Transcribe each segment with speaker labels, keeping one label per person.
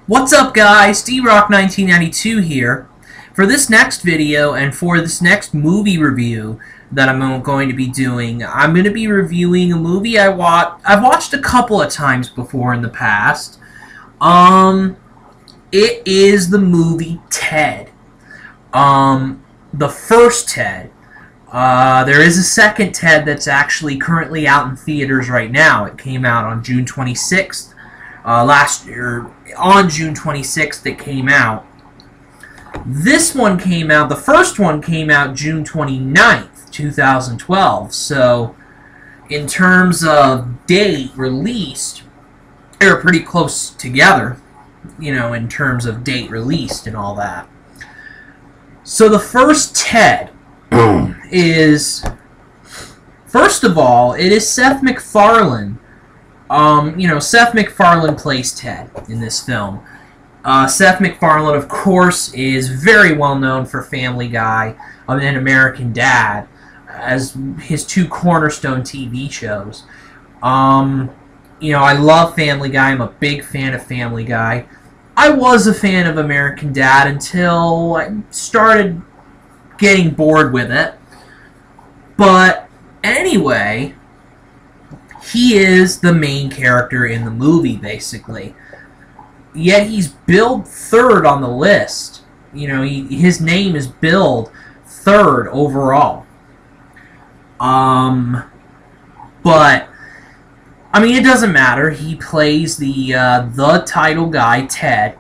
Speaker 1: What's up, guys? D-Rock1992 here. For this next video and for this next movie review that I'm going to be doing, I'm going to be reviewing a movie I've watched a couple of times before in the past. It is the movie Ted. The first Ted. There is a second Ted that's actually currently out in theaters right now. It came out on June 26th. Last year, on June 26th, it came out. This one came out, the first one came out June 29th, 2012. So, in terms of date released, they were pretty close together, you know, in terms of date released and all that. So, the first Ted is, first of all, it is Seth MacFarlane. Seth MacFarlane plays Ted in this film. Seth MacFarlane, of course, is very well known for Family Guy and American Dad as his two cornerstone TV shows. I love Family Guy. I'm a big fan of Family Guy. I was a fan of American Dad until I started getting bored with it. But anyway, he is the main character in the movie, basically. Yet he's billed third on the list. His name is billed third overall. But it doesn't matter. He plays the title guy, Ted.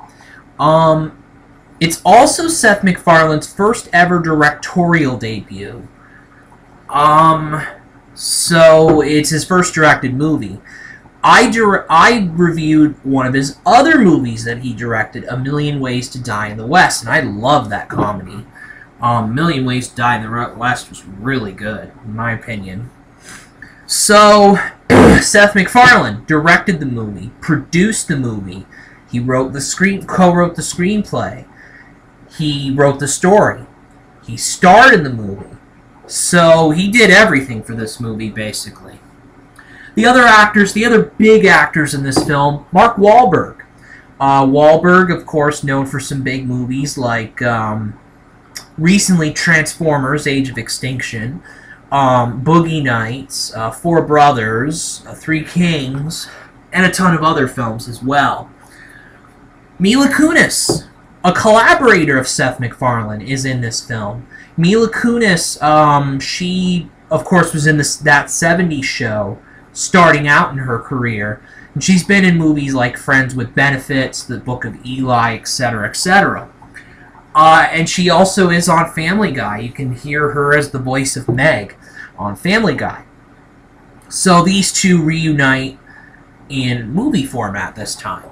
Speaker 1: It's also Seth MacFarlane's first ever directorial debut. So, it's his first directed movie. I reviewed one of his other movies that he directed, A Million Ways to Die in the West, and I love that comedy. A Million Ways to Die in the West was really good, in my opinion. So, Seth MacFarlane directed the movie, produced the movie. He co-wrote the screenplay. He wrote the story. He starred in the movie. So, he did everything for this movie, basically. The other big actors in this film, Mark Wahlberg. Wahlberg, of course, known for some big movies like recently Transformers, Age of Extinction, Boogie Nights, Four Brothers, Three Kings, and a ton of other films as well. Mila Kunis, a collaborator of Seth MacFarlane, is in this film. Mila Kunis, she, of course, was in that 70s show, starting out in her career. And she's been in movies like Friends with Benefits, The Book of Eli, etc., etc. And she also is on Family Guy. You can hear her as the voice of Meg on Family Guy. So these two reunite in movie format this time.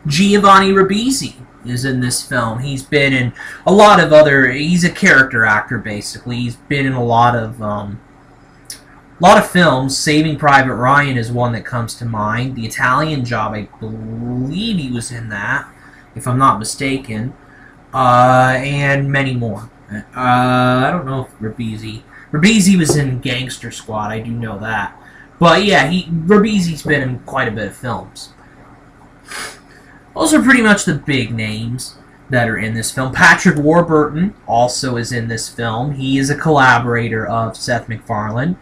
Speaker 1: Giovanni Ribisi is in this film. He's been in a lot of he's a character actor, basically. He's been in a lot of films. Saving Private Ryan is one that comes to mind. The Italian Job, I believe he was in that, if I'm not mistaken. And many more. I don't know if Ribisi was in Gangster Squad, I do know that. But yeah, Ribisi's been in quite a bit of films. Those are pretty much the big names that are in this film. Patrick Warburton also is in this film. He is a collaborator of Seth MacFarlane.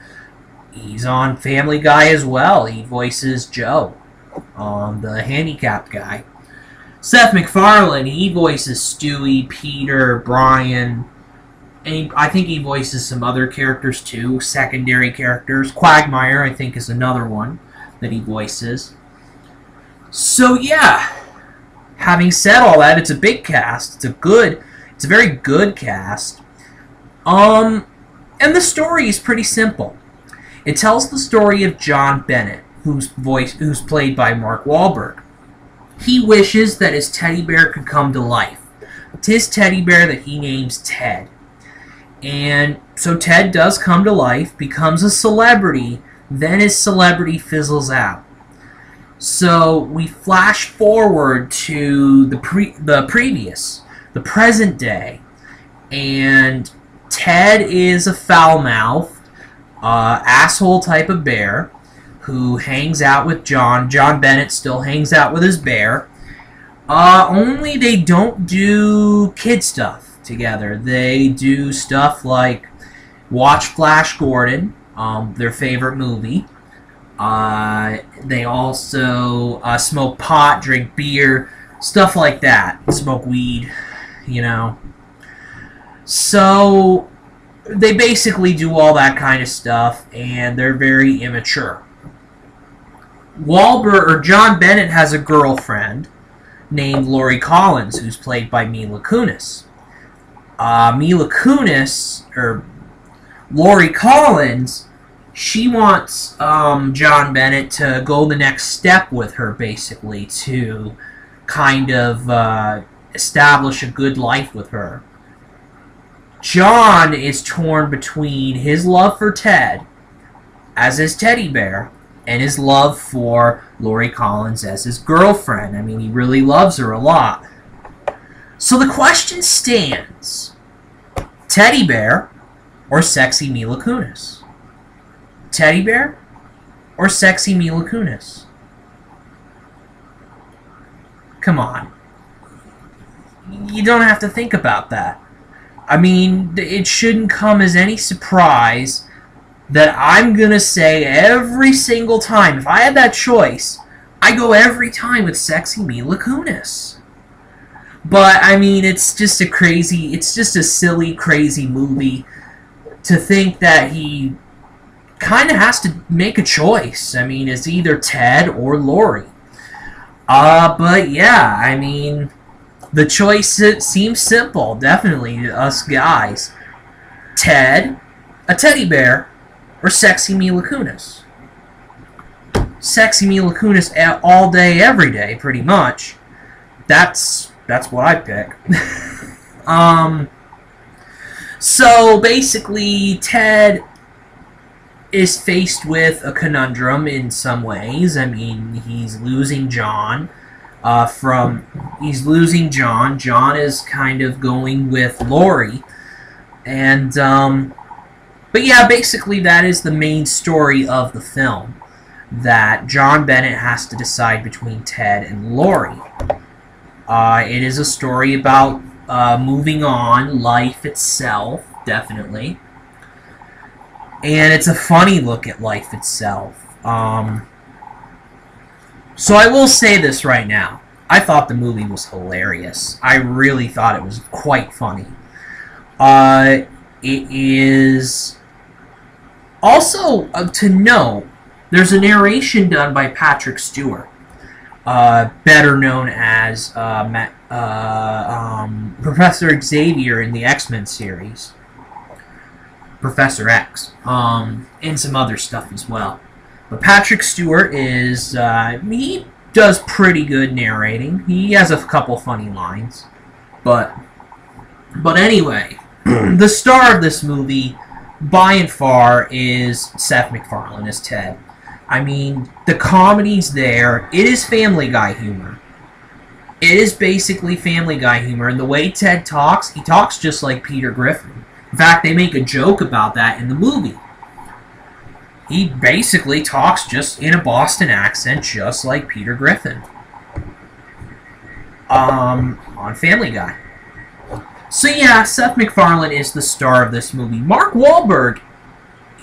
Speaker 1: He's on Family Guy as well. He voices Joe, the handicapped guy. Seth MacFarlane, he voices Stewie, Peter, Brian, and I think he voices some other characters too, secondary characters. Quagmire, I think, is another one that he voices. So yeah, having said all that, it's a big cast. It's a very good cast. And the story is pretty simple. It tells the story of John Bennett, who's played by Mark Wahlberg. He wishes that his teddy bear could come to life. It's his teddy bear that he names Ted. And so Ted does come to life, becomes a celebrity, then his celebrity fizzles out. So we flash forward to the present day, and Ted is a foul-mouthed, asshole type of bear who hangs out with John. John Bennett still hangs out with his bear. Only they don't do kid stuff together. They do stuff like watch Flash Gordon, their favorite movie. They also smoke pot, drink beer, stuff like that. Smoke weed, you know. So they basically do all that kind of stuff, and they're very immature. John Bennett has a girlfriend named Lori Collins, who's played by Mila Kunis. Lori Collins, she wants John Bennett to go the next step with her, basically, to kind of establish a good life with her. John is torn between his love for Ted as his teddy bear and his love for Lori Collins as his girlfriend. I mean, he really loves her a lot. So the question stands: teddy bear or sexy Mila Kunis? Teddy bear or sexy Mila Kunis? Come on. You don't have to think about that. I mean, it shouldn't come as any surprise that I'm going to say every single time, if I had that choice, I go every time with sexy Mila Kunis. But, I mean, it's just a silly, crazy movie to think that he kind of has to make a choice. I mean, it's either Ted or Lori. But yeah, I mean, the choice seems simple, definitely, to us guys. Ted, a teddy bear, or sexy Mila Kunis? Sexy Mila Kunis all day, every day, pretty much. That's what I pick. So basically, Ted is faced with a conundrum in some ways. I mean, he's losing John. He's losing John. John is kind of going with Lori. And, but yeah, basically that is the main story of the film. That John Bennett has to decide between Ted and Lori. It is a story about moving on, life itself, definitely. And it's a funny look at life itself. So I will say this right now. I thought the movie was hilarious. I really thought it was quite funny. It is also to note, there's a narration done by Patrick Stewart, better known as Professor Xavier in the X-Men series. Professor X. And some other stuff as well. But Patrick Stewart is, he does pretty good narrating. He has a couple funny lines. But anyway, the star of this movie, by and far, is Seth MacFarlane as Ted. I mean, the comedy's there. It is Family Guy humor. It is basically Family Guy humor. And the way Ted talks, he talks just like Peter Griffin. In fact, they make a joke about that in the movie. He basically talks just in a Boston accent, just like Peter Griffin. On Family Guy. So yeah, Seth MacFarlane is the star of this movie. Mark Wahlberg,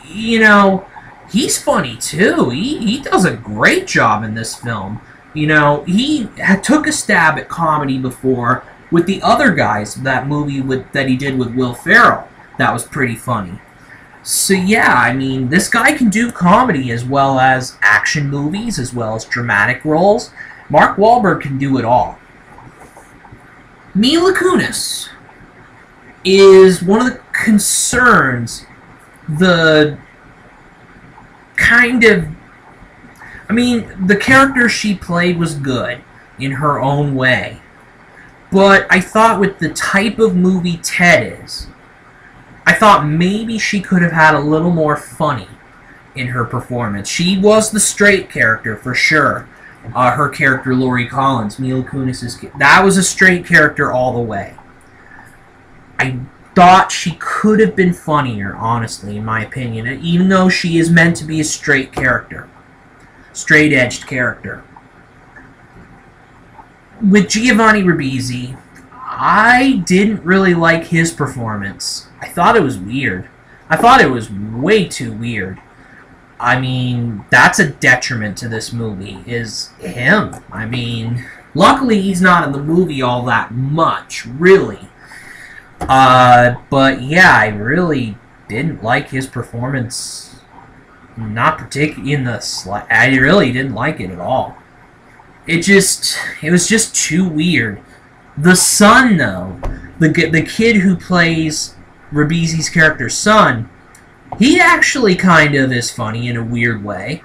Speaker 1: you know, he's funny too. He does a great job in this film. You know, he took a stab at comedy before with the other guys, that movie that he did with Will Ferrell. That was pretty funny. So yeah, I mean, this guy can do comedy as well as action movies, as well as dramatic roles. Mark Wahlberg can do it all. Mila Kunis is one of the concerns, the kind of... I mean, the character she played was good in her own way. But I thought with the type of movie Ted is, I thought maybe she could have had a little more funny in her performance. She was the straight character, for sure. Her character, Lori Collins, Mila Kunis, that was a straight character all the way. I thought she could have been funnier, honestly, in my opinion, even though she is meant to be a straight character. Straight-edged character. with Giovanni Ribisi, I didn't really like his performance. I thought it was weird. I thought it was way too weird. I mean, that's a detriment to this movie, is him. I mean, luckily he's not in the movie all that much, really. But yeah, I really didn't like his performance. Not particularly in the I really didn't like it at all. It was just too weird. The son, though, the kid who plays Ribisi's character's son, he actually kind of is funny in a weird way.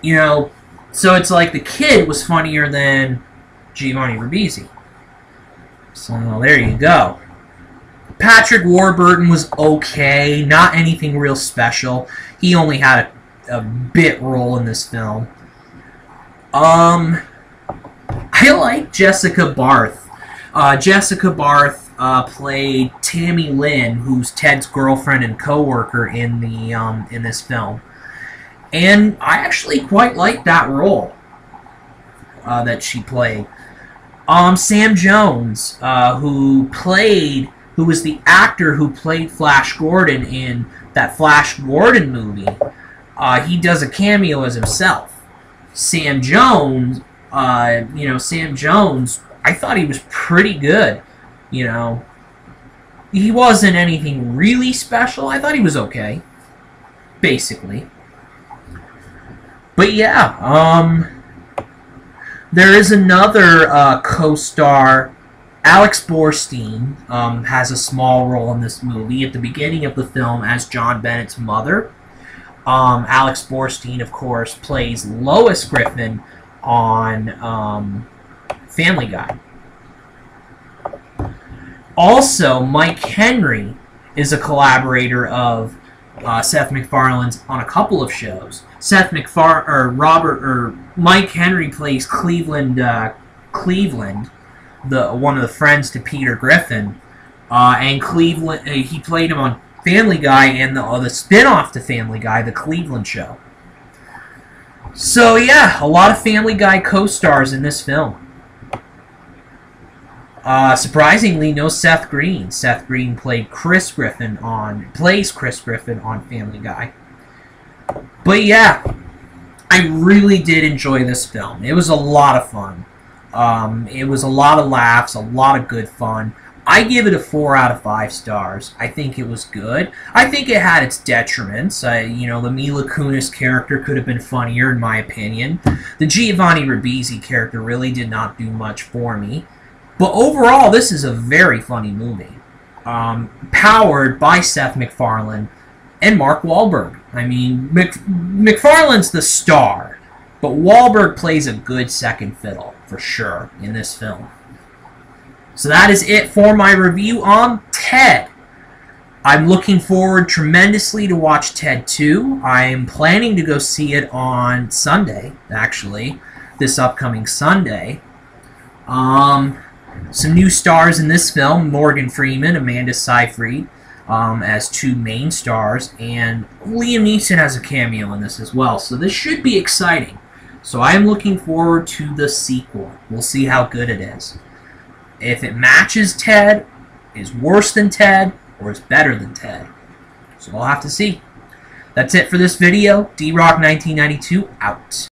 Speaker 1: You know, so it's like the kid was funnier than Giovanni Ribisi. So there you go. Patrick Warburton was okay, not anything real special. He only had a bit role in this film. I like Jessica Barth. Jessica Barth played Tammy Lynn, who's Ted's girlfriend and co-worker in this film, and I actually quite like that role that she played. Sam Jones, who was the actor who played Flash Gordon in that Flash Gordon movie, he does a cameo as himself. Sam Jones, Sam Jones, I thought he was pretty good. You know, he wasn't anything really special. I thought he was okay, basically. But yeah, there is another co-star. Alex Borstein has a small role in this movie at the beginning of the film as John Bennett's mother. Alex Borstein, of course, plays Lois Griffin on Family Guy. Also, Mike Henry is a collaborator of Seth MacFarlane's on a couple of shows. Mike Henry plays Cleveland, one of the friends to Peter Griffin, and Cleveland. He played him on Family Guy and the spin-off to Family Guy, The Cleveland Show. So yeah, a lot of Family Guy co-stars in this film. Surprisingly, no Seth Green. Seth Green plays Chris Griffin on Family Guy. But yeah, I really did enjoy this film. It was a lot of fun. It was a lot of laughs, a lot of good fun. I give it a 4 out of 5 stars. I think it was good. I think it had its detriments. The Mila Kunis character could have been funnier, in my opinion. The Giovanni Ribisi character really did not do much for me. But overall, this is a very funny movie. Powered by Seth MacFarlane and Mark Wahlberg. I mean, MacFarlane's the star, but Wahlberg plays a good second fiddle, for sure, in this film. So that is it for my review on Ted. I'm looking forward tremendously to watch Ted 2. I'm planning to go see it on Sunday, actually, this upcoming Sunday. Some new stars in this film, Morgan Freeman, Amanda Seyfried, as 2 main stars, and Liam Neeson has a cameo in this as well, so this should be exciting. So I am looking forward to the sequel. We'll see how good it is. If it matches Ted, is worse than Ted, or is better than Ted. So we'll have to see. That's it for this video. D-Rock 1992 out.